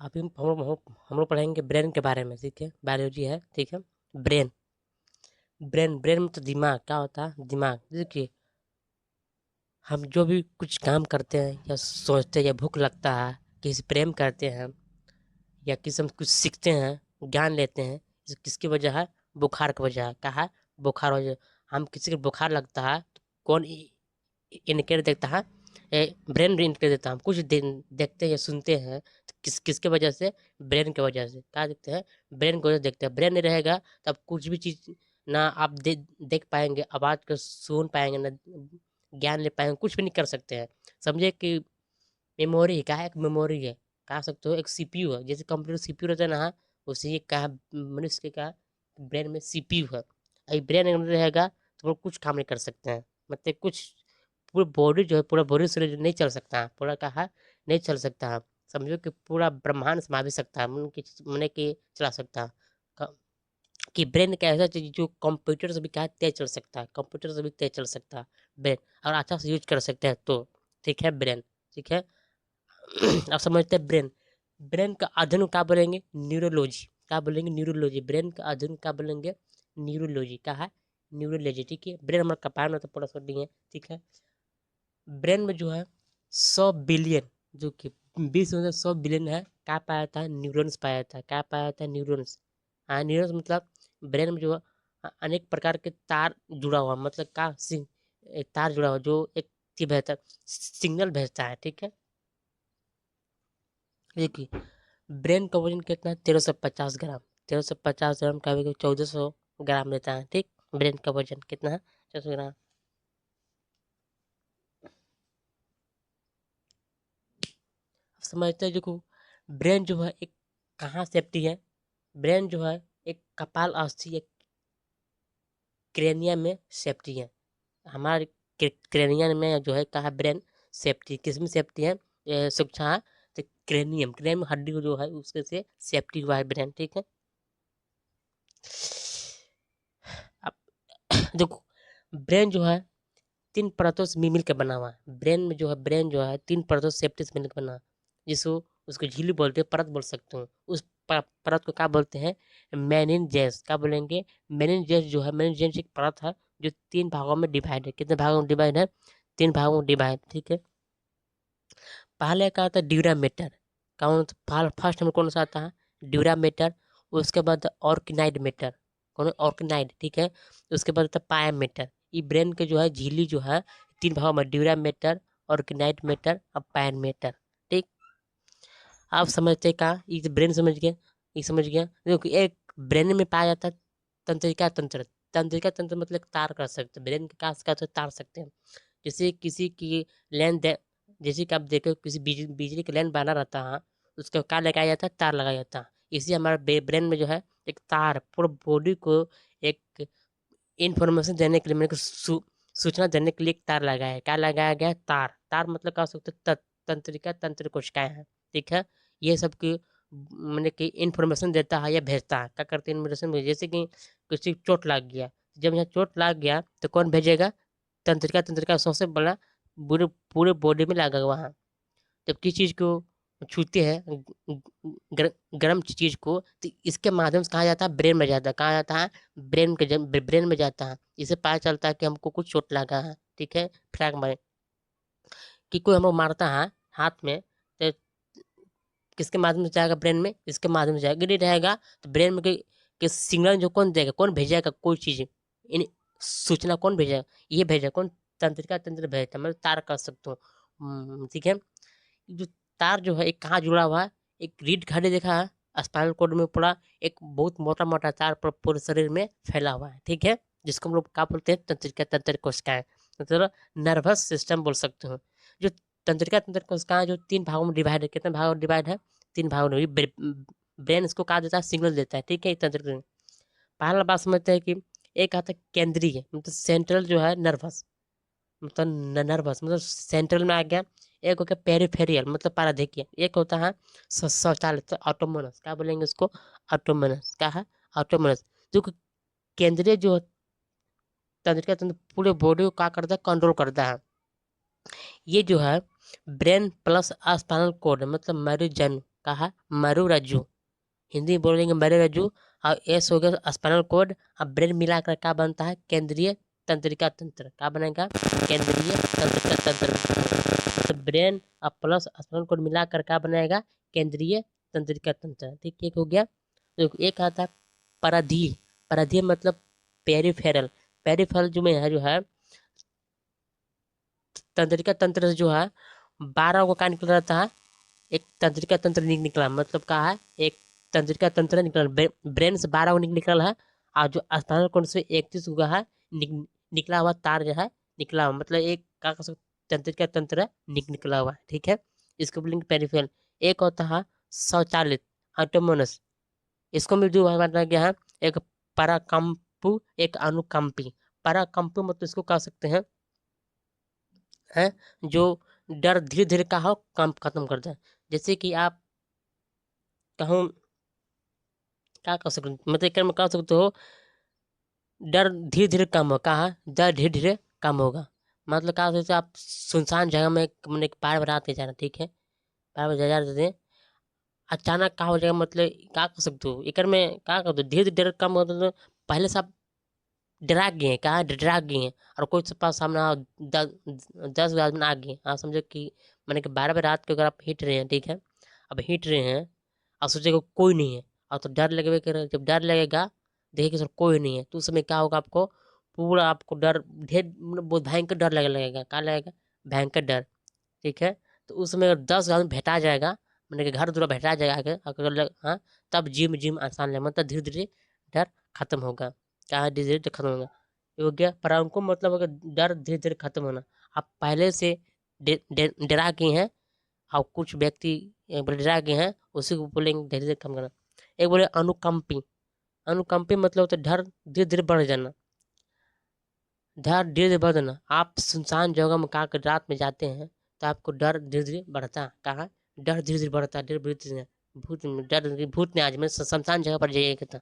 अभी हम लोग पढ़ेंगे ब्रेन के बारे में, ठीक है। बायोलॉजी है, ठीक है। ब्रेन ब्रेन ब्रेन में तो दिमाग क्या होता है, दिमाग। देखिए, हम जो भी कुछ काम करते हैं या सोचते हैं या भूख लगता है, किसी प्रेम करते हैं या किसी हम कुछ सीखते हैं, ज्ञान लेते हैं, इस किसकी वजह है? बुखार की वजह है। क्या है? बुखार वजह। हम किसी को बुखार लगता है तो कौन इंडिकेटर देखता है? ब्रेन इंडिकेटर देता है। हम कुछ देखते हैं या सुनते हैं तो किसके वजह से? ब्रेन की वजह से। क्या देखते हैं? ब्रेन की वजह से देखते हैं। ब्रेन नहीं रहेगा तब कुछ भी चीज़ ना आप देख पाएंगे, आवाज़ को सुन पाएंगे, ना ज्ञान ले पाएंगे, कुछ भी नहीं कर सकते हैं। समझे कि मेमोरी क्या है? एक मेमोरी है, कह सकते हो एक सीपीयू है। जैसे कंप्यूटर सीपीयू रहता है ना, उसी का मनुष्य का ब्रेन में सीपीयू है। अभी ब्रेन अगर नहीं रहेगा तो वो कुछ काम नहीं कर सकते हैं। मतलब कुछ पूरा बॉडी जो है, पूरा बॉडी शरीर नहीं चल सकता है, पूरा कहा नहीं चल सकता है। समझो कि पूरा ब्रह्मांड समा भी सकता है, मन की चला सकता है। क- कि ब्रेन एक ऐसा चीज जो कंप्यूटर से भी क्या है, तेज चल सकता है, कंप्यूटर से भी तेज चल सकता है ब्रेन, और अच्छा से यूज कर सकते हैं तो। ठीक है, ब्रेन। ठीक है। आप समझते हैं ब्रेन। ब्रेन का अध्ययन क्या बोलेंगे? न्यूरोलॉजी। क्या बोलेंगे? न्यूरोलॉजी। ब्रेन का अध्ययन क्या बोलेंगे? न्यूरोलॉजी। क्या है? न्यूरोलॉजी। ठीक है। ब्रेन हमारा कपाल में तो पूरा छोड़ है, ठीक है। ब्रेन में जो है 100 बिलियन, जो कि 20 में से 100 बिलियन है, क्या पाया था? न्यूरॉन्स पाया था। क्या पाया था? न्यूरॉन्स। हाँ, न्यूरॉन्स मतलब ब्रेन में जो है अनेक प्रकार के तार जुड़ा हुआ, मतलब का एक तार जुड़ा हुआ जो एक चीज भेजता है, सिग्नल भेजता है। ठीक है। देखिए, ब्रेन का वजन कितना है? 1350 ग्राम। 1350 ग्राम का भी 1400 ग्राम लेता है। ठीक। ब्रेन का वजन कितना है? 1400 ग्राम। समझते हैं जो ब्रेन जो है एक कहाँ सेफ्टी है? ब्रेन जो है एक कपाल अस्थि, एक क्रेनिया में सेफ्टी है। हमारे क्रेनियन में जो है कहा ब्रेन सेफ्टी, किस में सेफ्टी है? सूक्ष्म है, तो क्रेनियम, क्रेनियम हड्डी जो है उसके से सेफ्टी हुआ है ब्रेन। ठीक है। अब देखो, ब्रेन जो है 3 परतों से मिल के बना हुआ है। ब्रेन में जो है, ब्रेन जो है 3 परतों से सेफ्टी से मिलकर बना है, जिसको उसको झिल्ली बोलते हैं, परत बोल सकते हो। उस परत को क्या बोलते हैं? मेनिनजेस। क्या बोलेंगे? मेनिनजेस जो है, मेनिनजेस एक परत है जो 3 भागों में डिवाइड है। कितने भागों में डिवाइड है? 3 भागों में डिवाइड। ठीक है। पहले का आता है ड्यूरामीटर। कौन? फर्स्ट में कौन सा आता है? ड्यूरामीटर। उसके बाद ऑर्किनाइड मीटर। कौन? ऑर्किनाइड। ठीक है। उसके बाद आता है पायामीटर। ये ब्रेन के जो है झिल्ली जो है 3 भागों में, ड्यूरामीटर, ऑर्किनाइड मीटर और पायामीटर। ठीक। आप समझते का? ये ब्रेन समझ गया? ये समझ गया। देखो, एक ब्रेन में पाया जाता है तंत्रिका तंत्र। तंत्रिका तंत्र मतलब तार कर सकते हैं, ब्रेन के कास का तो तार सकते हैं। जैसे किसी की लेन दे, जैसे कि आप देखो किसी बिजली की लाइन बना रहता है, उसका क्या लगाया जाता है? तार लगाया जाता है। इसी हमारे ब्रेन में जो है एक तार, पूरा बॉडी को एक इंफॉर्मेशन देने के लिए, मेरे को सूचना देने के लिए एक तार लगाया है। क्या लगाया गया है? तार। तार मतलब क्या हो सकता है? तंत्रिका तंत्र कोशिकाएं हैं। ठीक है। ये सब की मैंने कि इंफॉर्मेशन देता है या भेजता है। क्या करते हैं? इंफॉर्मेशन भेज, जैसे कि किसी को चोट लग गया, जब यहाँ चोट लग गया तो कौन भेजेगा? तंत्रिका। तंत्रिका सबसे बड़ा पूरे पूरे बॉडी में लगा हुआ है। जब किसी चीज़ को छूते हैं, गर्म चीज़ को, तो इसके माध्यम से कहा जाता है ब्रेन में जाता है। कहा जाता है ब्रेन में जाता है। इससे पता चलता है कि हमको कुछ चोट लगा है। ठीक है। फ्रैग मारे कि कोई हमको मारता है हाथ में, तो किसके माध्यम से जाएगा? ब्रेन में। इसके माध्यम से जाएगा, नहीं रहेगा तो ब्रेन में के सिग्नल जो कौन देगा? कौन भेजेगा? कोई चीज़ इन सूचना कौन भेजेगा? ये भेजेगा कौन? तंत्रिका तंत्र भेजता है। मैं तार कर सकता हूँ। ठीक है। जो तार जो है एक कहाँ जुड़ा हुआ है? एक रीढ़ की हड्डी देखा है, स्पाइनल कॉर्ड में पूरा एक बहुत मोटा मोटा तार पूरे शरीर में फैला हुआ है। ठीक है। जिसको हम लोग क्या बोलते हैं? तंत्रिका तंत्र कोशिकाएं, मतलब नर्वस सिस्टम बोल सकते हो। जो तंत्रिका तंत्र कोशिकाएं जो 3 भागों में डिवाइड है, कितने भागों में डिवाइड है? 3 भागों में। ब्रेन इसको कहा देता है, सिग्नल देता है। ठीक है। तंत्र पहला बात समझते हैं कि एक आता है केंद्रीय, मतलब सेंट्रल जो है नर्वस, मतलब नर्वस मतलब सेंट्रल में आ गया। एक हो गया पेरिफेरियल, मतलब पाराधीकीय। एक होता है शौचालय, तो ऑटोमोनस। क्या बोलेंगे उसको? ऑटोमोनस। क्या है? ऑटोमोनस। जो कि केंद्रीय जो तंत्रिका तंत्र पूरे बॉडी को क्या करता है? कंट्रोल करता है। ये जो है ब्रेन प्लस स्पाइनल कॉर्ड, मतलब मेरुजन, कहा मरुरज्जु, हिंदी में बोलेंगे मरुरज्जु। और एस हो गया स्पाइनल कॉर्ड। अब ब्रेन मिलाकर क्या बनता है, केंद्रीय तंत्रिका तंत्र। क्या बनेगा, केंद्रीय तंत्रिका तंत्र। मतलब ब्रेन अब प्लस स्पाइनल कॉर्ड मिलाकर क्या बनाएगा, केंद्रीय तंत्रिका तंत्र। ठीक, एक हो गया। तो एक आता है पराधीय। पराधीय मतलब पेरिफेरल। पेरिफेरल जो है तंत्रिका तंत्र से जो है 12 को क्या निकल रहता है, एक तंत्रिका तंत्र निकला। मतलब कहा है एक तंत्रिका तंत्र निकल, ब्रेन से 12 को निकल है। और जो स्पाइनल कॉर्ड से 31 हुआ है निकला हुआ तार जो है निकला हुआ, मतलब एक क्या कर सकते तंत्रिका तंत्र निकला हुआ है। ठीक है, इसको बोलेंगे पेरिफेरल। एक होता है स्वचालित, ऑटोमोनस। इसको में जो माना गया है एक पराकंपु, एक अनुकंपी। पराकंपु मतलब इसको कह सकते हैं है जो डर धीरे धीरे का हो कम खत्म कर दे। जैसे कि आप कहूँ क्या कर सकते, मतलब एक में कह सकते हो डर धीरे धीरे कम हो। कहा डर धीरे धीरे कम होगा, मतलब क्या सोचते आप सुनसान जगह में मैंने एक बार रात जाना, ठीक है, बार बार जा रहे थे, अचानक क्या हो जाएगा, मतलब क्या कर सकते हो एक में क्या कर दो धीरे धीरे डर कम होता तो पहले से आप डरा गए हैं, कहाँ डरा गए हैं। और कोई से पास सामने 10 आदमी आ गए, हाँ समझो कि मैंने कि 12 बजे रात को अगर आप हिट रहे हैं, ठीक है, अब हिट रहे हैं और सोचेगा कोई नहीं है, और तो डर लगेगा कर, जब डर लगेगा देखिए कि सर कोई नहीं है, तो उस समय क्या होगा, आपको पूरा आपको डर ढेर मतलब बहुत भयंकर डर लगेगा। क्या लगेगा, भयंकर डर। ठीक है, तो उस समय अगर 10 आदमी भेटा जाएगा, मैंने कि घर दूरा भेटा जाएगा अगर हाँ, तब जिम जिम आसान लगेगा, मतलब धीरे धीरे डर खत्म होगा। क्या है, धीरे धीरे खत्म होगा। ये हो गया। पर उनको मतलब अगर डर धीरे धीरे खत्म होना, आप पहले से डरा गए हैं और कुछ व्यक्ति डरा गए हैं, उसी को बोलेंगे धीरे धीरे कम करना। एक बोले अनुकंपी। अनुकंपी मतलब होता है डर धीरे धीरे बढ़ जाना। डर धीरे धीरे बढ़ जाना, आप सुनसान जगह में कहा रात में जाते हैं तो आपको डर धीरे धीरे बढ़ता है। कहा डर धीरे धीरे बढ़ता है, धीरे धीरे भूत डर भूत ने आज में सुनसान जगह पर जाइएगा था।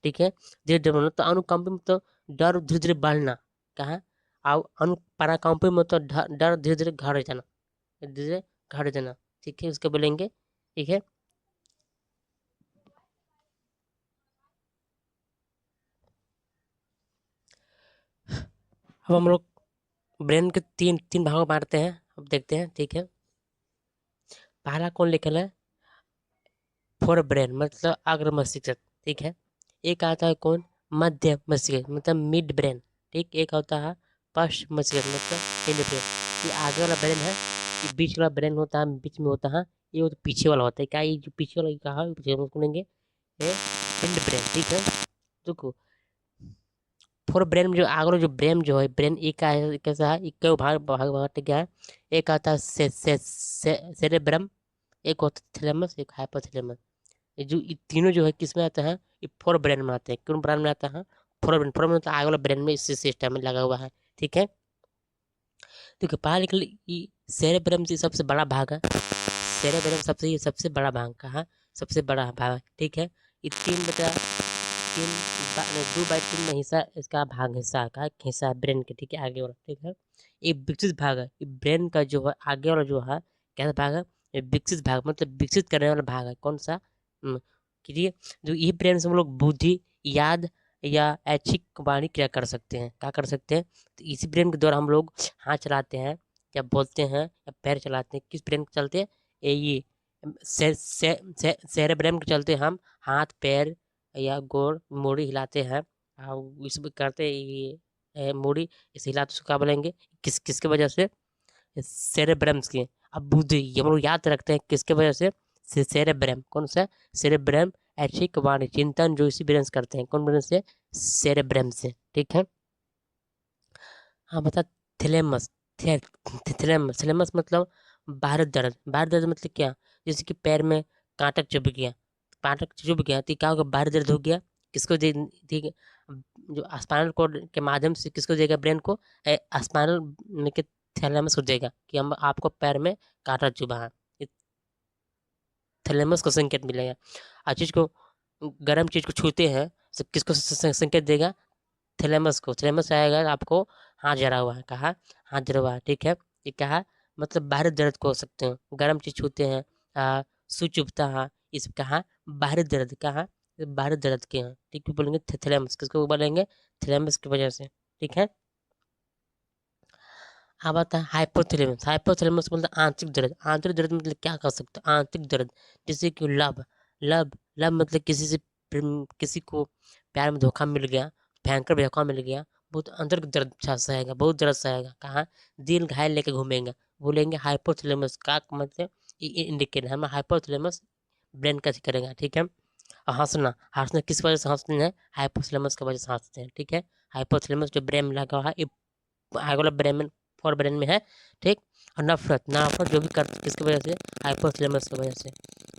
ठीक है, धीरे धीरे बढ़ना। तो अनुकंपी में तो डर धीरे धीरे बढ़ना। कहा और पराकंपी में तो डर धीरे धीरे घट जाना, धीरे धीरे घट जाना। ठीक है, उसको बोलेंगे। ठीक है, अब हम लोग ब्रेन के तीन तीन भागों में बांटते हैं, अब देखते हैं। ठीक है, पहला कौन लिखल है, फोर ब्रेन मतलब अग्र मस्तिष्क। ठीक है, एक आता है कौन, मध्य मस्तिष्क मतलब मिड ब्रेन। ठीक, एक होता है पश्च मस्तिष्क मतलब हिंड ब्रेन। ये आगे वाला ब्रेन है, ये बीच वाला ब्रेन होता है, बीच में होता है, ये वो तो पीछे वाला होता है। क्या ये जो पीछे वाला कहा है, पीछे हम सुनेंगे ये हिंड ब्रेन। ठीक है, देखो फोर ब्रेन में जो आगे वाला जो ब्रेन जो है, ब्रेन एक का है, कैसा है, एक भाग भाग भाग क्या है, एक आता है सेरेब्रम, एक होता है थैलेमस, एक हाइपोथैलेमस। ये जो ये तीनों जो है किस में आते हैं, ये फोर ब्रेन में आते हैं। कौन ब्रेन में आता है, फोर ब्रेन तो आगे वाला ब्रेन में इसी सिस्टम में लगा हुआ है। ठीक है, देखो पढ़ा लिख ये सेरेब्रम से सबसे बड़ा भाग है। सेरेब्रम सबसे बड़ा भाग का है, सबसे बड़ा भाग है। ठीक है, ये 2/3 में हिस्सा इसका भाग हिस्सा का एक हिस्सा है ब्रेन के। ठीक है, आगे वाला। ठीक है, ये विकसित भाग है, ये ब्रेन का जो है आगे वाला जो है कैसा भाग है, ये विकसित भाग मतलब विकसित करने वाला भाग है। कौन सा, क्रिया जो ये ब्रेन से हम लोग बुद्धि, याद या ऐच्छिक वाणी क्रिया कर सकते हैं। क्या कर सकते हैं, तो इसी ब्रेन के द्वारा हम लोग हाथ चलाते हैं या बोलते हैं या पैर चलाते हैं। किस ब्रेन के चलते, ये सेरेब्रम के चलते हम हाथ पैर या गोड़ मूड़ी हिलाते हैं, और इस करते ये मूड़ी इसे हिलाते, उसको क्या बोलेंगे, किसके वजह से, सेरेब्रम्स की। अब बुद्धि ये हम लोग याद रखते हैं किसके वजह से, सेरेब्रम। कौन सा, सेरेब्रम ऐच्छिक वाणी चिंतन जो इसी ब्रेन से करते हैं। कौन ब्रेन से, सेरेब्रम से। ठीक है, हाँ बता, थैलेमस। थैलेमस, थैलेमस मतलब बाहर दर्द। बाहर दर्द मतलब क्या, जैसे कि पैर में कांटा चुभ गया, कांटा चुभ गया तो क्या होगा, बाहर दर्द हो गया, किसको दे, ठीक है, जो स्पाइनल कॉर्ड के माध्यम से किसको देगा, ब्रेन को, स्पाइनल के थैलेमस को देगा कि हम आपको पैर में कांटा चुभा है, थैलेमस को संकेत मिलेगा। और चीज़ को गर्म चीज़ को छूते हैं तो किसको संकेत देगा, थैलेमस को। थैलेमस आएगा आपको हाथ जरा हुआ है, कहा हाथ जरा हुआ है। ठीक है, ये कहा मतलब बाहरी दर्द को हो सकते हैं, गर्म चीज़ छूते हैं, सू चुभता है, इस कहाँ बाहरी दर्द, कहाँ बाहरी दर्द के यहाँ, ठीक है, बोलेंगे थैलेमस, किसको बोलेंगे थैलेमस की वजह से, ठीक है। अब आता है हाइपोथैलेमस। हाइपोथैलेमस मतलब आंतरिक दर्द। आंतरिक दर्द मतलब क्या कर सकते हैं, आंतरिक दर्द जैसे कि लव लव लव मतलब किसी से किसी को प्यार में धोखा मिल गया, भयंकर धोखा मिल गया, बहुत अंदर का दर्द सहेगा, बहुत दर्द सहेगा, कहाँ दिल घायल लेके घूमेंगे, बोलेंगे हाइपोथैलेमस का मतलब इंडिकेट है, हमें हाइपोथैलेमस ब्रेन का करेगा, ठीक है। और हंसना, हंसना किस वजह से हंसते हैं, हाइपोथैलेमस की वजह से हंसते हैं, ठीक है। हाइपोथैलेमस जो ब्रेन में लगा हुआ है, ये आगे वाला ब्रेन में, फोर ब्रेन में है, ठीक। और नफरत, नफरत जो भी करते किसकी वजह से, हाइपोथैलेमस की वजह से।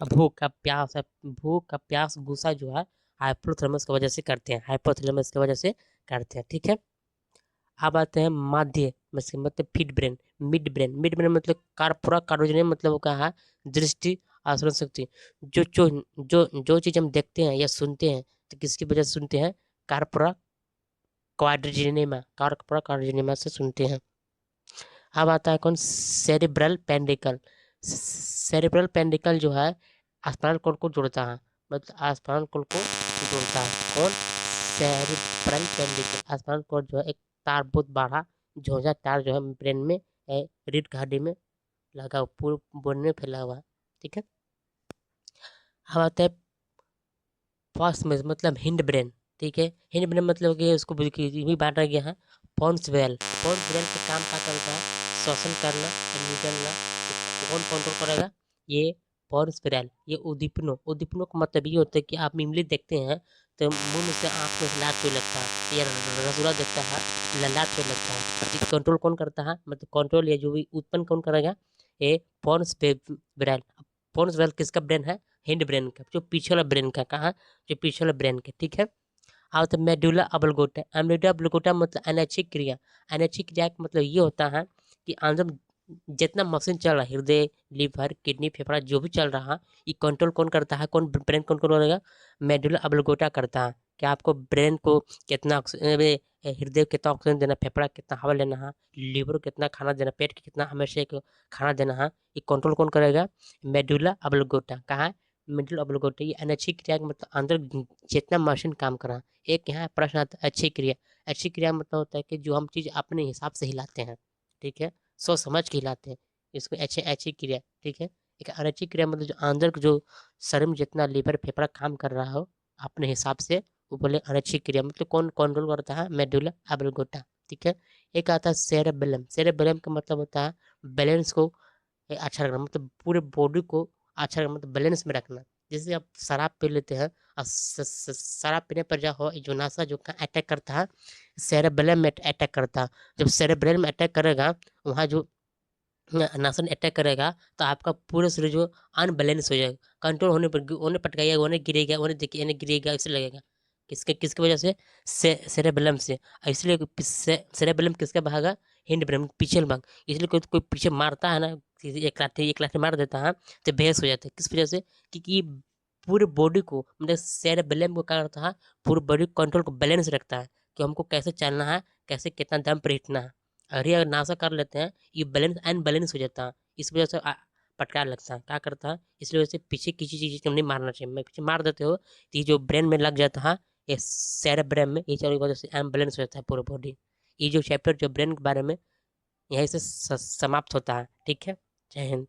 अब भूख का प्यास है, भूख का प्यास गुस्सा जो है हाइपोथैलेमस की वजह से करते हैं, हाइपोथैलेमस की वजह से करते हैं, ठीक है। अब आते हैं माध्य मतलब फिड brain, mid brain. Mid brain मतलब पूरा कार्योजन मतलब वो कहा है दृष्टि आचरण शक्ति। जो चीज़ हम देखते हैं या सुनते हैं तो किसकी वजह से सुनते हैं, कार्पोरा क्वाड्रिजिनेमा, कार्पोरा क्वाड्रिजिनेमा से सुनते हैं। अब आता है कौन, सेरिब्रल पेंडिकल। सेरिब्रल पेंडिकल जो है स्पाइनल कॉर्ड को जोड़ता है, मतलब स्पाइनल कॉर्ड को जोड़ता है, कौन, सेरिब्रल पेंडिकल। स्पाइनल कॉर्ड जो है एक तार, बहुत बड़ा झोंझा तार जो है ब्रेन में रीढ़ की हड्डी में लगा हुआ, पूरे बोन में फैला हुआ है, ठीक है। अब आता है फर्स्ट में मतलब हिंड ब्रेन, ठीक है। हिंड ब्रेन मतलब कि उसको भी बांटा गया है। पॉन्स वेल, पॉन्स वेल का काम क्या करता है, श्वसन करना, निकलना, कौन कंट्रोल करेगा, ये पॉन्स वेल। ये उद्दीपनों का मतलब ये होता है कि आप इमली देखते हैं तो मुंह में से आँख में से लाट कोई लगता है, या रसगुल्ला देखता है लाट कोई लगता है, ये कंट्रोल कौन करता है, मतलब कंट्रोल ये जो भी उत्पन्न कौन करेगा, ये पॉन्स वेल। पॉन्स वेल किसका ब्रेन है, हिंड ब्रेन का, जो पीछे वाला ब्रेन का, कहाँ, जो पीछे वाला ब्रेन के, ठीक है। और तो मेडुला अबलगोटा, मेडुला अबलगोटा मतलब अनैच्छिक क्रिया। अनैच्छिक क्रिया का मतलब ये होता है कि अंदर जितना मशीन चल रहा है, हृदय, लीवर, किडनी, फेफड़ा जो भी चल रहा है, ये कंट्रोल कौन करता है, कौन ब्रेन कंट्रोल करेगा, मेडुला अबलगोटा करता है कि आपको ब्रेन को कितना हृदय को कितना ऑक्सीजन देना, फेफड़ा कितना हवा लेना है, लीवर को कितना खाना देना, पेट के कितना हमेशा को खाना देना है, ये कंट्रोल कौन करेगा, मेडुला अबलगोटा, कहाँ, मिडिल ऑब्लिगोटा। ये अनैच्छिक क्रिया का मतलब अंदर जितना मशीन काम कर रहा है। एक यहाँ प्रश्न आता है अच्छी क्रिया। अच्छी क्रिया मतलब होता है कि जो हम चीज़ अपने हिसाब से हिलाते हैं, ठीक है, सोच समझ के हिलाते हैं, इसको अच्छी अच्छी क्रिया, ठीक है। एक अनैच्छिक क्रिया मतलब जो अंदर जो शरीर में जितना लीवर फेफड़ा काम कर रहा हो अपने हिसाब से, वो बोले अनैच्छिक क्रिया, मतलब कौन कंट्रोल करता है, मेडुला ऑब्लिगोटा, ठीक है। एक आता है सेरेबेलम। सेरेबेलम का मतलब होता है बैलेंस को अच्छा रखना, मतलब पूरे बॉडी को अच्छा रखना, मतलब बैलेंस में रखना। जैसे आप शराब पी लेते हैं और शराब पीने पर जो नशा जो अटैक करता है, सेरेब्रम में अटैक करता है। जब सेरेब्रम में अटैक करेगा, वहाँ जो नशा अटैक करेगा तो आपका पूरा शरीर जो अनबैलेंस हो जाएगा, कंट्रोल होने पटकाएगा, होने गिरेगा, होने देखिए गिरेगा, ऐसे लगेगा। किसके किसकी वजह से, सेरेबेलम से। इसलिए सेरेबेलम किसका भाग है, हिंड ब्रेन, पीछे भाग। इसलिए कोई कोई पीछे मारता है ना, किसी एक लाठी मार देता है तो बेहोश हो जाता है, किस वजह से, क्योंकि ये पूरे बॉडी को, मतलब सेरेबेलम को क्या करता है, पूरी बॉडी कंट्रोल को बैलेंस रखता है कि हमको कैसे चलना है, कैसे कितना दम पर हिटना है। अरे अगर नासा कर लेते हैं, ये बैलेंस अनबैलेंस हो जाता है, इस वजह से पटकार लगता है, क्या करता है, इस वजह से पीछे किसी चीज़ को नहीं मारना चाहिए। मैं पीछे मार देते हो तो ये जो ब्रेन में लग जाता है, ये सेरेब्रम में, ये चारों वजह से अनबैलेंस हो जाता है पूरा बॉडी। ये जो चैप्टर जो ब्रेन के बारे में यहीं से समाप्त होता है, ठीक है। जय हिंद।